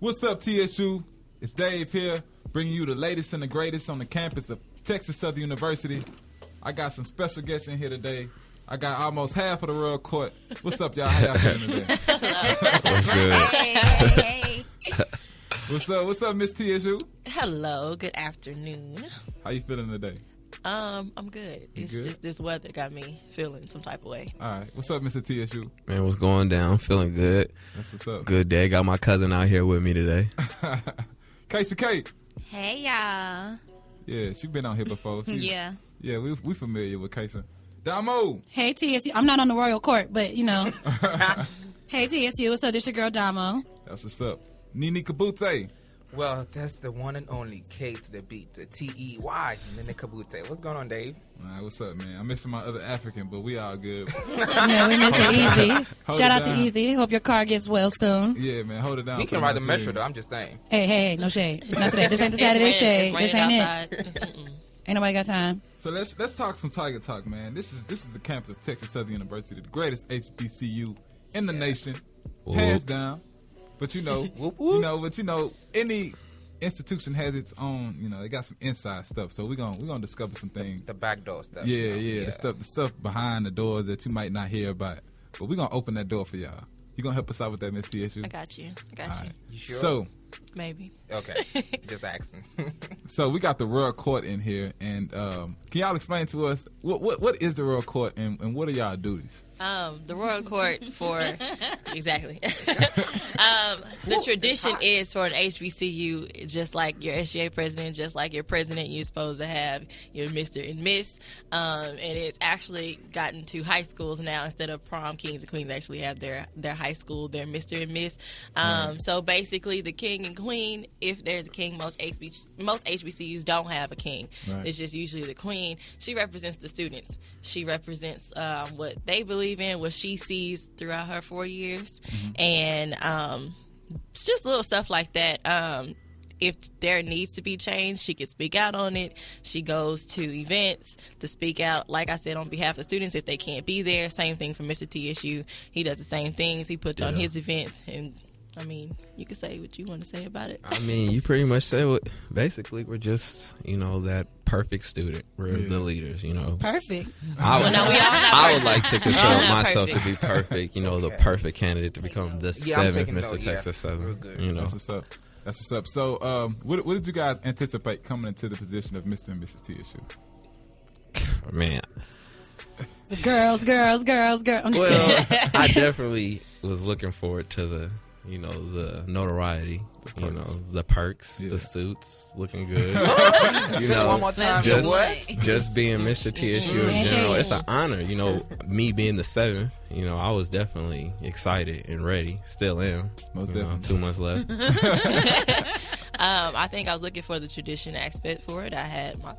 What's up, TSU? It's Dave here, bringing you the latest and the greatest on the campus of Texas Southern University. I got some special guests in here today. I got almost half of the Royal Court. What's up, y'all? How y'all feeling today? What's good? Hey. What's up, Miss TSU? Hello, good afternoon. How you feeling today? I'm good. It's just this weather got me feeling some type of way. All right. What's up, Mr. TSU? Man, what's going down? Feeling good. That's what's up. Good day. Got my cousin out here with me today. Keisha Kate. Hey, y'all. Yeah, she been on here before. Yeah. Yeah, we familiar with Keisha. Damo. Hey, TSU. I'm not on the Royal Court, but, you know. Hey, TSU. What's up? This your girl, Damo. That's what's up. Nini Kabute. Well, that's the one and only K to the beat, the T-E-Y, Nini Kabute. What's going on, Dave? All right, what's up, man? I'm missing my other African, but we all good. Yeah, we miss it Easy. Hold Shout it out down. to Easy. Hope your car gets well soon. Yeah, man, hold it down. He can ride the metro, though. I'm just saying. Hey, no shade. Not today. This ain't the Saturday shade. This ain't it. Ain't nobody got time. So let's talk some Tiger Talk, man. This is the campus of Texas Southern University, the greatest HBCU in the nation, hands down. But you know, any institution has its own. You know, they got some inside stuff. So we're gonna discover some things. The backdoor stuff. Yeah. The stuff behind the doors that you might not hear about. But we're gonna open that door for y'all. You gonna help us out with that, Miss TSU? I got you. All right. You sure? So. Maybe. Okay. Just asking. So we got the Royal Court in here, and can y'all explain to us what is the Royal Court and what are y'all duties? The Royal Court for exactly. The tradition is for an HBCU, just like your SGA president, just like your president, you're supposed to have your Mr. and Miss. And it's actually gotten to high schools now instead of prom. Kings and queens actually have their high school, their Mr. and Miss. So basically, the king and queen. If there's a king, most HBCUs don't have a king. Right. It's just usually the queen. She represents the students. She represents what they believe in, what she sees throughout her 4 years, and it's just little stuff like that. If there needs to be change, she can speak out on it. She goes to events to speak out, like I said, on behalf of students if they can't be there. Same thing for Mr. TSU. He does the same things. He puts on his events, and I mean, you can say what you want to say about it. I mean, you pretty much said what. Basically, we're just, that perfect student. We're the leaders, Perfect. I would like to consider not myself perfect. to be perfect, the perfect candidate to become the I'm seventh taking Mr. note, Texas Southern. Real good. That's what's up. So, what did you guys anticipate coming into the position of Mr. and Mrs. TSU? Man. Girls. I'm just kidding. I definitely was looking forward to the notoriety, the perks, the suits, looking good. One more time. Just being Mr. TSU in general, it's an honor. Me being the seventh, I was definitely excited and ready. Still am. Most definitely. 2 months left. I think I was looking for the tradition aspect for it. I had my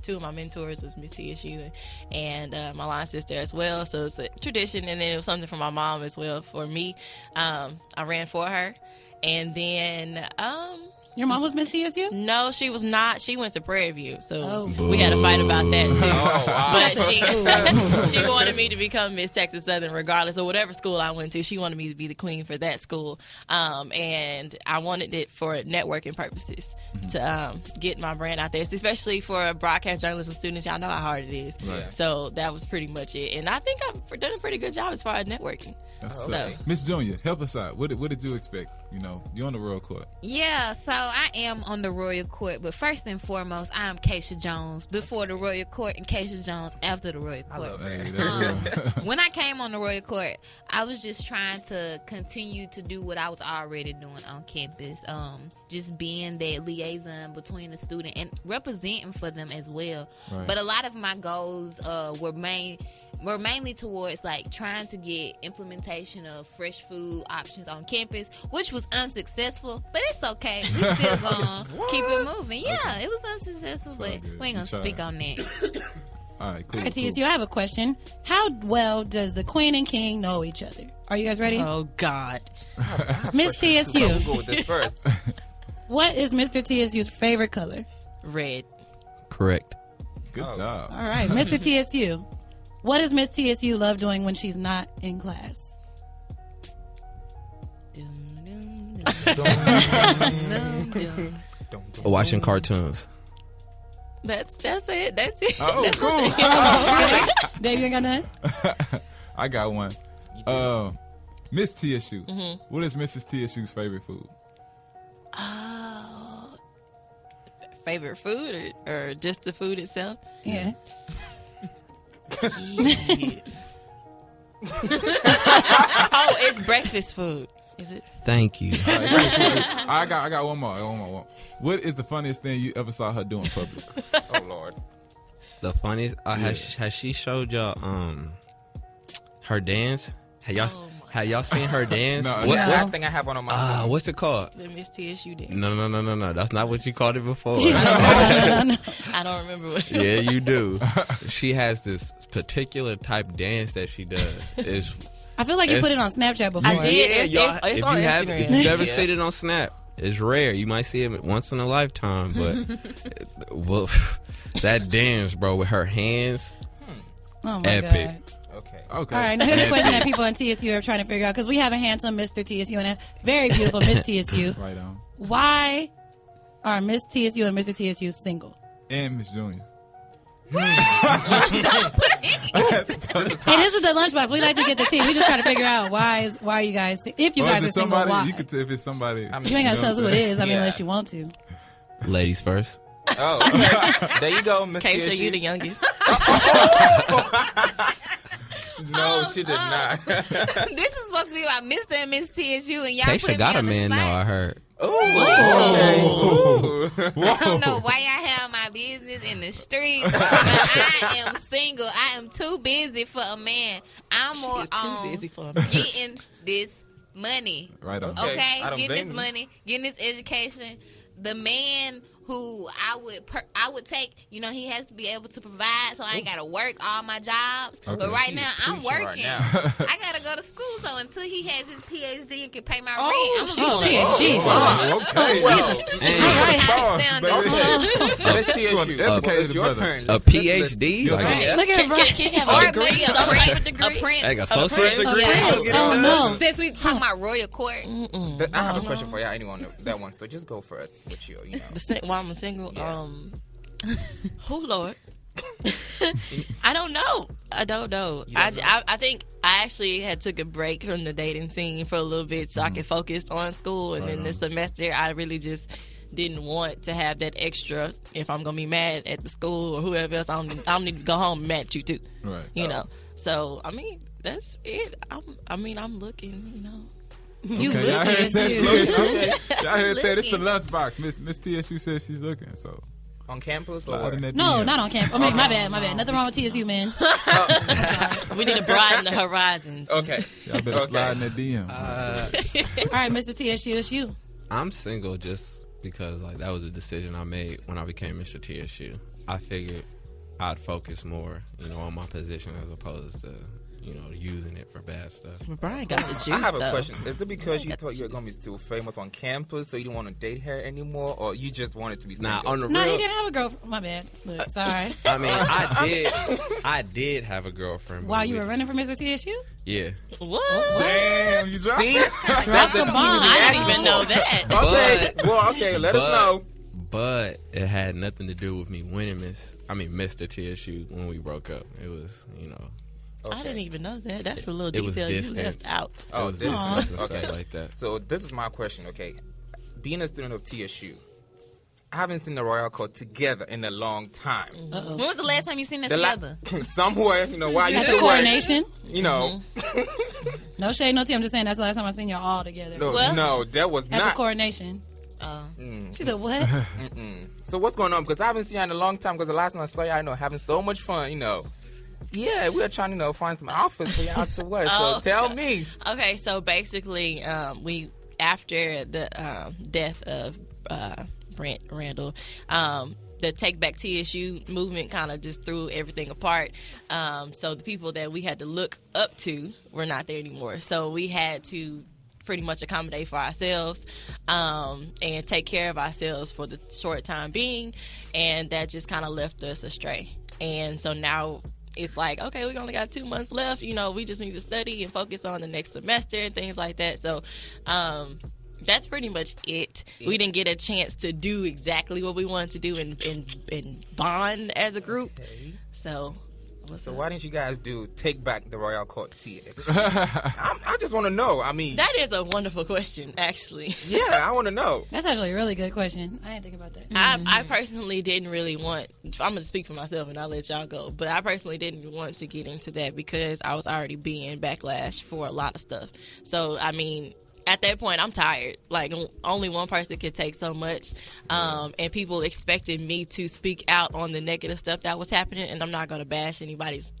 two of my mentors was Miss TSU and my line sister as well. So it's a tradition, and then it was something from my mom as well. For me, I ran for her, and then Your mom was Miss TSU? no, she was not. She went to Prairie View, so we had a fight about that too. Oh, wow. But she wanted me to become Miss Texas Southern regardless of whatever school I went to. She wanted me to be the queen for that school. And I wanted it for networking purposes to get my brand out there, especially for broadcast journalism students. Y'all know how hard it is. Right. So that was pretty much it. And I think I've done a pretty good job as far as networking. That's what's up. Miss Junior, help us out. What did you expect? You're on the Royal Court. Yeah, so I am on the Royal Court, but first and foremost, I am Keisha Jones before the Royal Court and Keisha Jones after the Royal Court. Hey, that's real. When I came on the Royal Court, I was just trying to continue to do what I was already doing on campus. Just being that liaison between the student and representing for them as well. Right. But a lot of my goals were mainly towards like trying to get implementation of fresh food options on campus, which was unsuccessful, but it's okay. We still gonna keep it moving. Yeah, it was unsuccessful, but we ain't gonna speak on that. All right, cool. All right, TSU, I have a question. How well does the queen and king know each other? Are you guys ready? Oh, God. Miss TSU, We'll go with this first. what is Mr. TSU's favorite color? Red. Correct. Good job. All right, Mr. TSU, what does Miss TSU love doing when she's not in class? Watching cartoons. That's it. That's it. Oh, That's cool. the thing. Okay. Dave, you ain't got none? I got one. Miss TSU. What is Mrs. TSU's favorite food? Favorite food or just the food itself? Yeah. Oh, it's breakfast food. Is it? Thank you. I got one more. What is the funniest thing you ever saw her do in public? Oh Lord. The funniest. Has she showed y'all her dance? Have y'all seen her dance? No. What, No. Last thing I have on my phone. what's it called? The Miss TSU dance. No. That's not what you called it before. No. I don't remember what. Yeah, you do. She has this particular type dance that she does. It's I feel like you put it on Snapchat before. I did. Yeah, It's if on you have, Instagram. if you've never seen it on Snap, it's rare. You might see it once in a lifetime, but well, that dance, bro, with her hands, Oh my epic. God. Okay. Okay. All right, now here's a question that people in TSU are trying to figure out because we have a handsome Mr. TSU and a very beautiful Miss TSU. Right on. Why are Miss TSU and Mr. TSU single? And Miss Junior. Hey, this is the lunchbox. We like to get the tea. We just trying to figure out why are you guys if you Or guys is are it single? somebody? Why? You could tell if it's somebody. You ain't got to tell us who it is. I mean, Yeah. unless you want to. Ladies first. Oh, okay. There you go, Miss Keisha, TSU. you the youngest. No, she did not. This is supposed to be about Mr. and Miss TSU, and y'all put Keisha me got a on the man now, spot. I heard. Ooh. I don't know why y'all have my business in the streets. But I am single. I am too busy for a man. I'm She more is too on busy for a man. getting this money. Right on. Okay. Okay, I don't getting blame this you. money, getting this education. The man who I would take, you know, he has to be able to provide, so I ain't gotta work all my jobs. Okay. But right She now is I'm preaching right working. now. I gotta go to school, so until he has his PhD and can pay my Oh, rent, I'm she gonna on be it. single. Oh, okay. Miss TSU, Educated it's your brother. turn. A Let's PhD? listen. Like, Right. Look at Can Brian. he have Or a degree? maybe Some type of degree? a prince. like a socialist prince. degree? Yeah. Go get Oh, it. no. Since we talking about royal court, I have a question for y'all. Anyone know that one? So just go first with you. You know. While I'm single, Yeah. oh Lord, I don't know. You don't know? I think I actually had took a break from the dating scene for a little bit so I could focus on school, and then this semester I really just didn't want to have that extra. If I'm gonna be mad at the school or whoever else, I don't need to go home and mad at you too. Right. You know. So I mean, that's it. I'm looking. You know. You Okay, look y'all heard that, TSU. TSU? Y'all heard that? It's the Looking. lunchbox. Miss TSU says she's looking. So On campus slide or in that No, DM. not on campus. I mean, my bad. Nothing wrong with TSU, man. We need to broaden the horizons. okay. Y'all better Okay. slide in that DM. All right, Mr. TSU, it's you. I'm single just because like that was a decision I made when I became Mr. TSU. I figured I'd focus more, on my position as opposed to, using it for bad stuff. Brian got the juice. I have a though. question. Is it because you thought you were going to be too famous on campus, so you didn't want to date her anymore, or you just wanted to be single? Nah, on the No, real, he didn't have a girlfriend. My bad. Look, sorry. I mean, I did have a girlfriend. but While you we- were running for Mr. TSU? Yeah. What? Damn, you dropped See? it. Drop the bomb. I didn't even know that. Okay. Well, okay. Let us know. But it had nothing to do with me winning Mr. TSU when we broke up. It was, Okay. I didn't even know that. That's a little It was detail you distance. left out. Oh, it was distance. distance and Okay. stuff like that. So this is my question, okay? Being a student of TSU, I haven't seen the Royal Court together in a long time. when was the last time you seen us The la- together? somewhere, why you At still the coronation? No shade, no tea. I'm just saying that's the last time I seen y'all all together. No, Well, no, that was At the not. coronation. Oh. She said, what? So what's going on? Because I haven't seen you in a long time. Because the last time I saw you, having so much fun. Yeah, we were trying to find some outfits for y'all to wear. So Oh, tell God. me. Okay, so basically, we after the death of Brent Randall, the Take Back TSU movement kind of just threw everything apart. So the people that we had to look up to were not there anymore. So we had to pretty much accommodate for ourselves and take care of ourselves for the short time being, and that just kind of left us astray. And so now it's like, okay, we only got 2 months left. We just need to study and focus on the next semester and things like that. So That's pretty much it. We didn't get a chance to do exactly what we wanted to do and bond as a group. Okay. So why didn't you guys do Take Back the Royal Court TX? I just want to know. I mean, that is a wonderful question, actually. Yeah, I want to know. That's actually a really good question. I didn't think about that. I personally didn't really want. I'm gonna speak for myself, and I'll let y'all go. But I personally didn't want to get into that because I was already being backlash for a lot of stuff. So I mean, at that point, I'm tired. Like, only one person could take so much. And people expected me to speak out on the negative stuff that was happening. And I'm not going to bash anybody's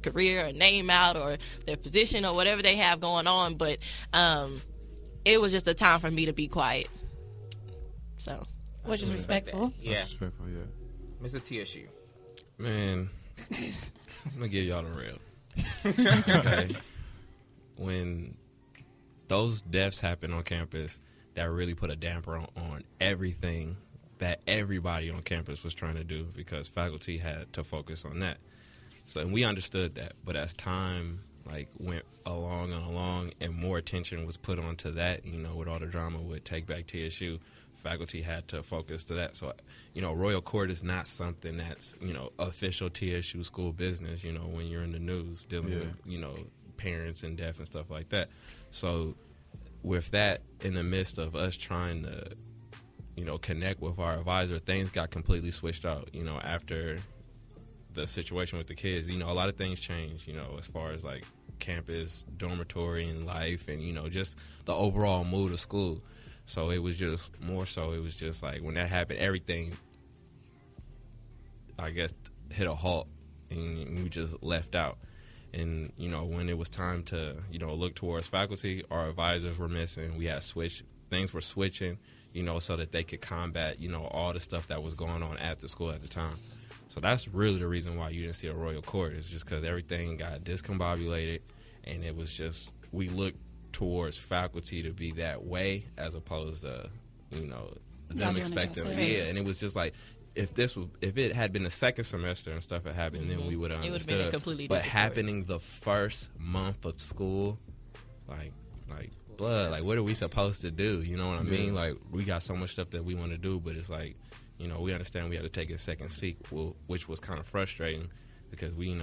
career or name out or their position or whatever they have going on. But it was just a time for me to be quiet. So, which is respectful. Yeah. Respectful, yeah. Mr. TSU. Man, I'm going to give y'all the real. Okay. When those deaths happen on campus, that really put a damper on everything that everybody on campus was trying to do because faculty had to focus on that. So, and we understood that, but as time went along and more attention was put onto that, with all the drama with Take Back TSU, faculty had to focus to that. So, Royal Court is not something that's, official TSU school business, when you're in the news dealing with, parents and death and stuff like that. So with that in the midst of us trying to, connect with our advisor, things got completely switched out, after the situation with the kids. A lot of things changed, as far as campus, dormitory and life and, just the overall mood of school. So it was just more so, it was just when that happened, everything, I guess, hit a halt and we just left out. And, when it was time to, look towards faculty, our advisors were missing. We had things were switching, so that they could combat, all the stuff that was going on at the school at the time. So that's really the reason why you didn't see a Royal Court. It's just because everything got discombobulated, and it was just, we looked towards faculty to be that way as opposed to, them expecting. Yeah, and it was just if it had been the second semester and stuff had happened, then we would have understood. It would have been a completely but different happening the first month of school, blood, what are we supposed to do? You know what I mean? We got so much stuff that we want to do, but it's we understand we had to take a second sequel, which was kind of frustrating because we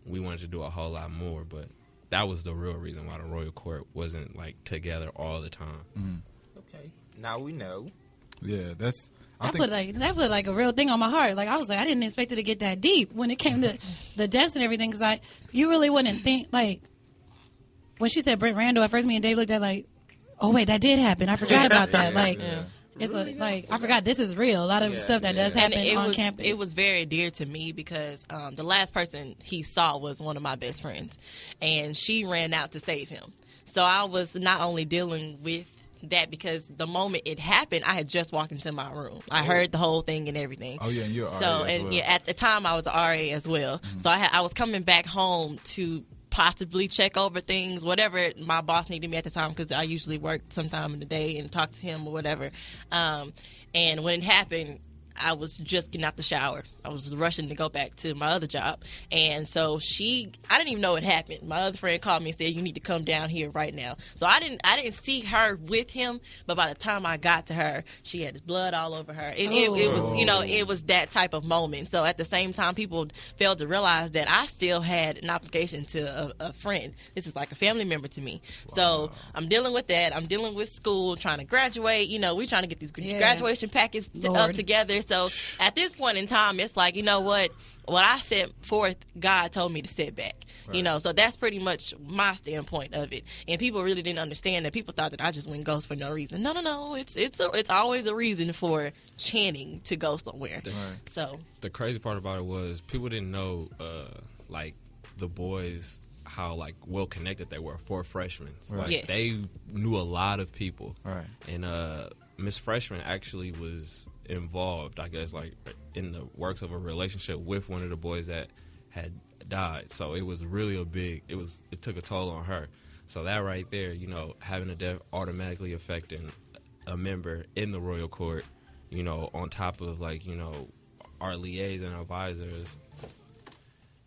wanted to do a whole lot more, but that was the real reason why the Royal Court wasn't together all the time. Mm-hmm. Okay, now we know. Yeah, that's. That put a real thing on my heart. I was I didn't expect it to get that deep when it came to the deaths and everything. Because you really wouldn't think when she said Brent Randall at first, me and Dave looked at oh wait, that did happen. I forgot about that. It's I forgot this is real. A lot of stuff that does happen on campus. It was very dear to me because the last person he saw was one of my best friends, and she ran out to save him. So I was not only dealing with that because the moment it happened, I had just walked into my room. I heard the whole thing and everything. Oh yeah, and you're at the time I was an RA as well. Mm-hmm. So I was coming back home to possibly check over things, whatever my boss needed me at the time, because I usually worked sometime in the day and talk to him or whatever. And when it happened, I was just getting out the shower. I was rushing to go back to my other job. And so I didn't even know it happened. My other friend called me and said, you need to come down here right now. So I didn't see her with him, but by the time I got to her, she had blood all over her. It was, it was that type of moment. So at the same time, people failed to realize that I still had an obligation to a friend. This is like a family member to me. Wow. So I'm dealing with that. I'm dealing with school, trying to graduate. We're trying to get these graduation packets up together. So at this point in time, it's what I set forth, God told me to sit back. Right. So that's pretty much my standpoint of it. And people really didn't understand that. People thought that I just went ghost for no reason. No. It's always a reason for Channing to go somewhere. So the crazy part about it was people didn't know the boys how well connected they were for freshmen. Right. They knew a lot of people. Right. And Miss Freshman actually was involved, I guess, in the works of a relationship with one of the boys that had died. So it was really it took a toll on her. So that right there, having a death automatically affecting a member in the Royal Court, on top of our liaison advisors,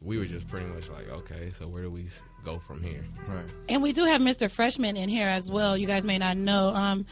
we were just pretty much okay, so where do we go from here. Right. And we do have Mr. Freshman in here as well. You guys may not know.